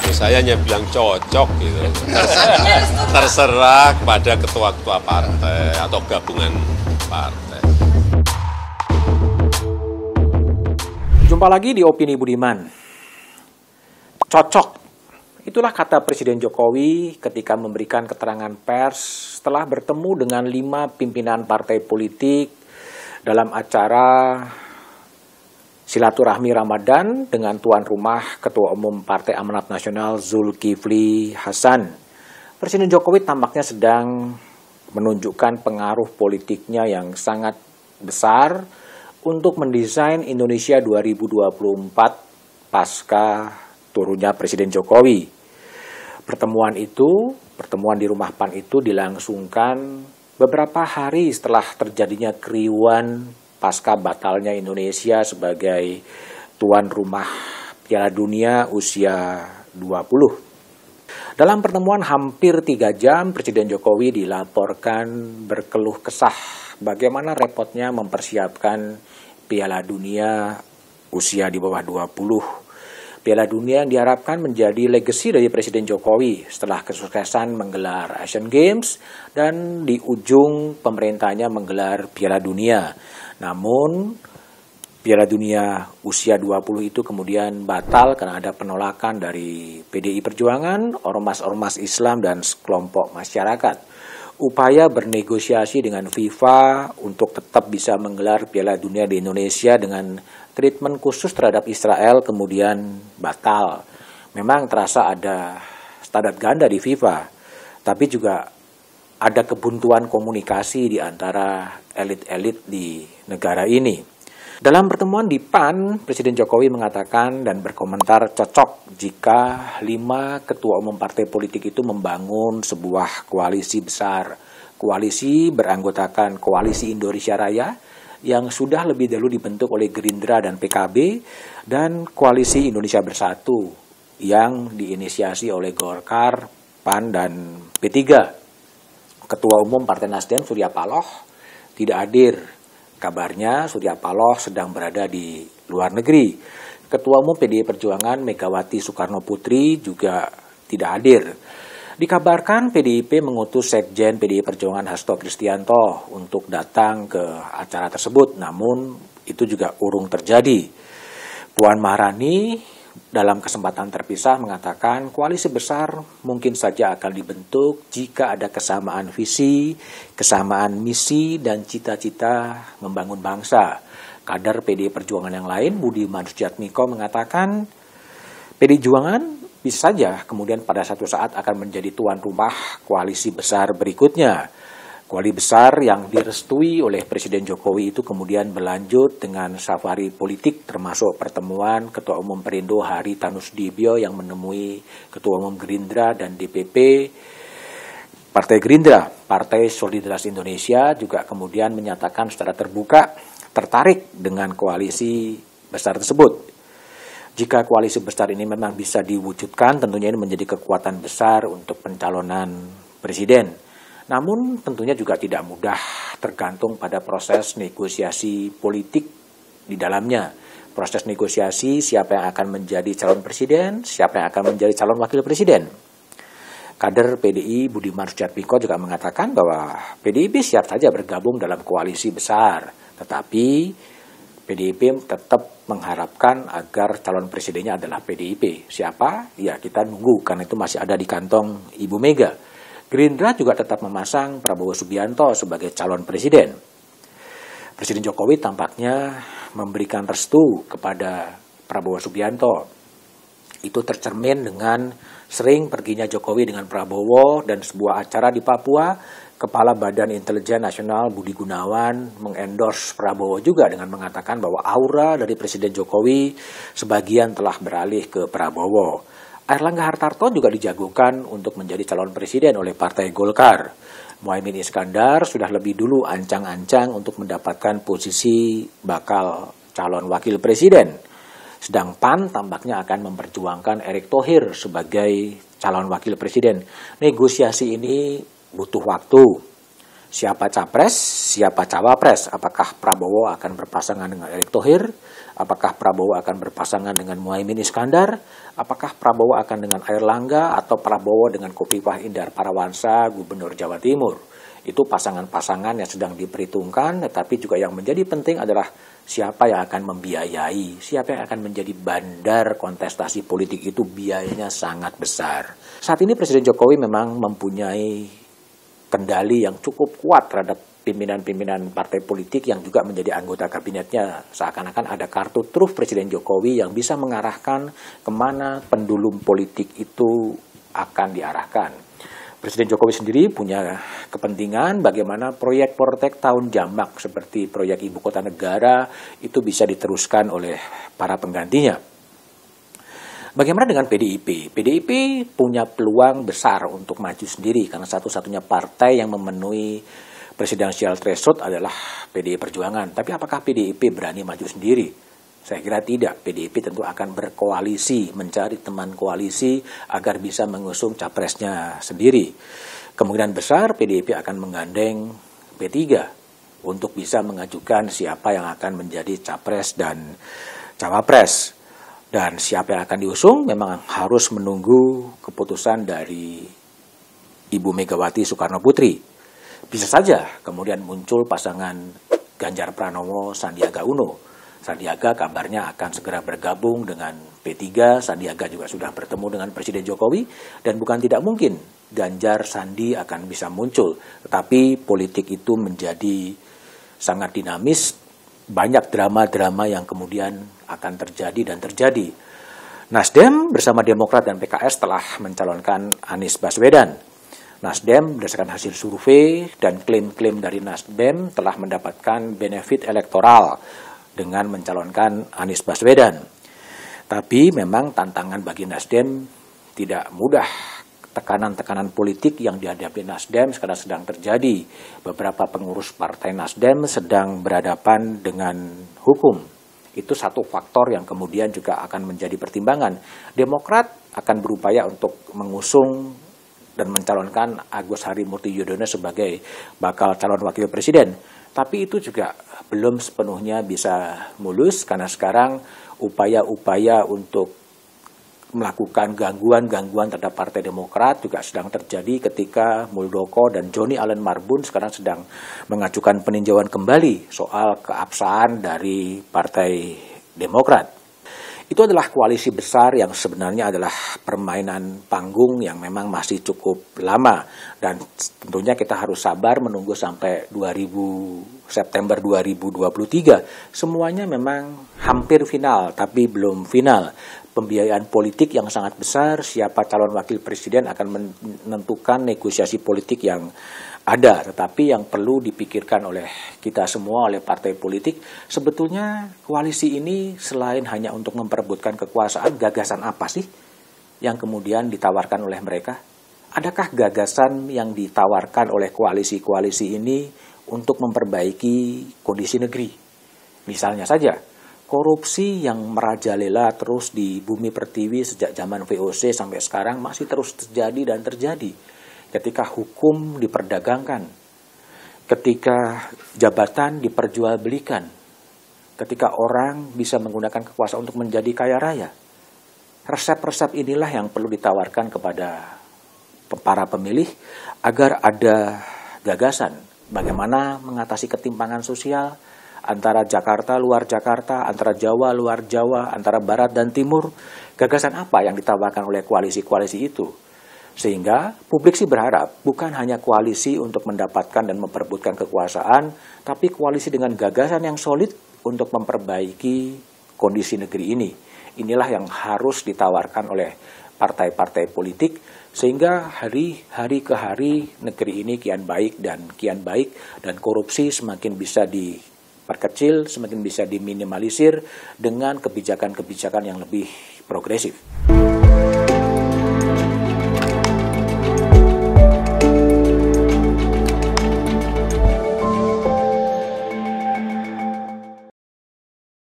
Saya hanya bilang cocok gitu. Terserah kepada ketua-ketua partai atau gabungan partai. Jumpa lagi di Opini Budiman. Cocok. Itulah kata Presiden Jokowi ketika memberikan keterangan pers setelah bertemu dengan 5 pimpinan partai politik dalam acara silaturahmi Ramadan dengan tuan rumah Ketua Umum Partai Amanat Nasional Zulkifli Hasan. Presiden Jokowi tampaknya sedang menunjukkan pengaruh politiknya yang sangat besar untuk mendesain Indonesia 2024 pasca turunnya Presiden Jokowi. Pertemuan di Rumah PAN itu dilangsungkan beberapa hari setelah terjadinya keriuan pasca batalnya Indonesia sebagai tuan rumah Piala Dunia usia 20. Dalam pertemuan hampir 3 jam, Presiden Jokowi dilaporkan berkeluh kesah bagaimana repotnya mempersiapkan Piala Dunia usia di bawah 20. Piala Dunia yang diharapkan menjadi legasi dari Presiden Jokowi setelah kesuksesan menggelar Asian Games dan di ujung pemerintahnya menggelar Piala Dunia. Namun Piala Dunia usia 20 itu kemudian batal karena ada penolakan dari PDI Perjuangan, ormas-ormas Islam dan sekelompok masyarakat. Upaya bernegosiasi dengan FIFA untuk tetap bisa menggelar Piala Dunia di Indonesia dengan treatment khusus terhadap Israel kemudian batal. Memang terasa ada standar ganda di FIFA, tapi juga ada kebuntuan komunikasi di antara elit-elit di negara ini. Dalam pertemuan di PAN, Presiden Jokowi mengatakan dan berkomentar cocok jika 5 ketua umum partai politik itu membangun sebuah koalisi besar. Koalisi beranggotakan Koalisi Indonesia Raya yang sudah lebih dahulu dibentuk oleh Gerindra dan PKB dan Koalisi Indonesia Bersatu yang diinisiasi oleh Golkar, PAN, dan P3. Ketua Umum Partai Nasdem Surya Paloh tidak hadir. Kabarnya Surya Paloh sedang berada di luar negeri. Ketua Umum PDI Perjuangan Megawati Soekarno Putri juga tidak hadir. Dikabarkan PDIP mengutus Sekjen PDI Perjuangan Hasto Kristianto untuk datang ke acara tersebut, namun itu juga urung terjadi. Puan Maharani dalam kesempatan terpisah mengatakan koalisi besar mungkin saja akan dibentuk jika ada kesamaan visi, kesamaan misi, dan cita-cita membangun bangsa. Kader PDI Perjuangan yang lain, Budiman Sujatmiko, mengatakan PDI Perjuangan bisa saja kemudian pada satu saat akan menjadi tuan rumah koalisi besar berikutnya. Koalisi besar yang direstui oleh Presiden Jokowi itu kemudian berlanjut dengan safari politik termasuk pertemuan Ketua Umum Perindo Haritanu Sudibyo yang menemui Ketua Umum Gerindra dan DPP Partai Gerindra. Partai Solidaritas Indonesia juga kemudian menyatakan secara terbuka tertarik dengan koalisi besar tersebut. Jika koalisi besar ini memang bisa diwujudkan, tentunya ini menjadi kekuatan besar untuk pencalonan presiden. Namun tentunya juga tidak mudah, tergantung pada proses negosiasi politik di dalamnya. Proses negosiasi siapa yang akan menjadi calon presiden, siapa yang akan menjadi calon wakil presiden. Kader PDI Budiman Sujatmiko juga mengatakan bahwa PDIP siap saja bergabung dalam koalisi besar, tetapi PDIP tetap mengharapkan agar calon presidennya adalah PDIP. Siapa? Ya kita nunggu, karena itu masih ada di kantong Ibu Mega. Gerindra juga tetap memasang Prabowo Subianto sebagai calon presiden. Presiden Jokowi tampaknya memberikan restu kepada Prabowo Subianto. Itu tercermin dengan sering perginya Jokowi dengan Prabowo dan sebuah acara di Papua. Kepala Badan Intelijen Nasional Budi Gunawan mengendorse Prabowo juga dengan mengatakan bahwa aura dari Presiden Jokowi sebagian telah beralih ke Prabowo. Airlangga Hartarto juga dijagokan untuk menjadi calon presiden oleh Partai Golkar. Muhaimin Iskandar sudah lebih dulu ancang-ancang untuk mendapatkan posisi bakal calon wakil presiden. Sedang PAN tampaknya akan memperjuangkan Erick Thohir sebagai calon wakil presiden. Negosiasi ini butuh waktu. Siapa capres, siapa cawapres? Apakah Prabowo akan berpasangan dengan Erick Thohir? Apakah Prabowo akan berpasangan dengan Muhaimin Iskandar? Apakah Prabowo akan dengan Airlangga atau Prabowo dengan Khofifah Indar Parawansa, Gubernur Jawa Timur? Itu pasangan-pasangan yang sedang diperhitungkan, tetapi juga yang menjadi penting adalah siapa yang akan membiayai, siapa yang akan menjadi bandar kontestasi politik itu biayanya sangat besar. Saat ini Presiden Jokowi memang mempunyai kendali yang cukup kuat terhadap pimpinan-pimpinan partai politik yang juga menjadi anggota kabinetnya. Seakan-akan ada kartu truf Presiden Jokowi yang bisa mengarahkan kemana pendulum politik itu akan diarahkan. Presiden Jokowi sendiri punya kepentingan bagaimana proyek-proyek tahun jamak seperti proyek Ibu Kota Negara itu bisa diteruskan oleh para penggantinya. Bagaimana dengan PDIP? PDIP punya peluang besar untuk maju sendiri karena satu-satunya partai yang memenuhi presidensial threshold adalah PDI Perjuangan. Tapi apakah PDIP berani maju sendiri? Saya kira tidak. PDIP tentu akan berkoalisi, mencari teman koalisi agar bisa mengusung capresnya sendiri. Kemungkinan besar PDIP akan menggandeng P3 untuk bisa mengajukan siapa yang akan menjadi capres dan cawapres. Dan siapa yang akan diusung memang harus menunggu keputusan dari Ibu Megawati Soekarno Putri. Bisa saja kemudian muncul pasangan Ganjar Pranowo, Sandiaga Uno. Sandiaga kabarnya akan segera bergabung dengan P3, Sandiaga juga sudah bertemu dengan Presiden Jokowi, dan bukan tidak mungkin Ganjar Sandi akan bisa muncul. Tetapi politik itu menjadi sangat dinamis, banyak drama-drama yang kemudian akan terjadi dan terjadi. Nasdem bersama Demokrat dan PKS telah mencalonkan Anies Baswedan. Nasdem berdasarkan hasil survei dan klaim-klaim dari Nasdem telah mendapatkan benefit elektoral dengan mencalonkan Anies Baswedan. Tapi memang tantangan bagi Nasdem tidak mudah. Tekanan-tekanan politik yang dihadapi Nasdem sekarang sedang terjadi. Beberapa pengurus partai Nasdem sedang berhadapan dengan hukum. Itu satu faktor yang kemudian juga akan menjadi pertimbangan. Demokrat akan berupaya untuk mengusung dan mencalonkan Agus Harimurti Yudhoyono sebagai bakal calon wakil presiden. Tapi itu juga belum sepenuhnya bisa mulus karena sekarang upaya-upaya untuk melakukan gangguan-gangguan terhadap Partai Demokrat juga sedang terjadi ketika Muldoko dan Joni Allen Marbun sekarang sedang mengajukan peninjauan kembali soal keabsahan dari Partai Demokrat. Itu adalah koalisi besar yang sebenarnya adalah permainan panggung yang memang masih cukup lama. Dan tentunya kita harus sabar menunggu sampai September 2023. Semuanya memang hampir final, tapi belum final. Pembiayaan politik yang sangat besar, siapa calon wakil presiden akan menentukan negosiasi politik yang ada. Tetapi yang perlu dipikirkan oleh kita semua, oleh partai politik, sebetulnya koalisi ini selain hanya untuk memperebutkan kekuasaan, gagasan apa sih yang kemudian ditawarkan oleh mereka? Adakah gagasan yang ditawarkan oleh koalisi-koalisi ini untuk memperbaiki kondisi negeri? Misalnya saja, korupsi yang merajalela terus di bumi pertiwi sejak zaman VOC sampai sekarang masih terus terjadi dan terjadi. Ketika hukum diperdagangkan, ketika jabatan diperjualbelikan, ketika orang bisa menggunakan kekuasaan untuk menjadi kaya raya. Resep-resep inilah yang perlu ditawarkan kepada para pemilih agar ada gagasan bagaimana mengatasi ketimpangan sosial antara Jakarta, luar Jakarta, antara Jawa, luar Jawa, antara Barat dan Timur. Gagasan apa yang ditawarkan oleh koalisi-koalisi itu? Sehingga publik sih berharap bukan hanya koalisi untuk mendapatkan dan memperebutkan kekuasaan, tapi koalisi dengan gagasan yang solid untuk memperbaiki kondisi negeri ini. Inilah yang harus ditawarkan oleh partai-partai politik, sehingga hari ke hari negeri ini kian baik, dan korupsi semakin bisa diperkecil, semakin bisa diminimalisir dengan kebijakan-kebijakan yang lebih progresif.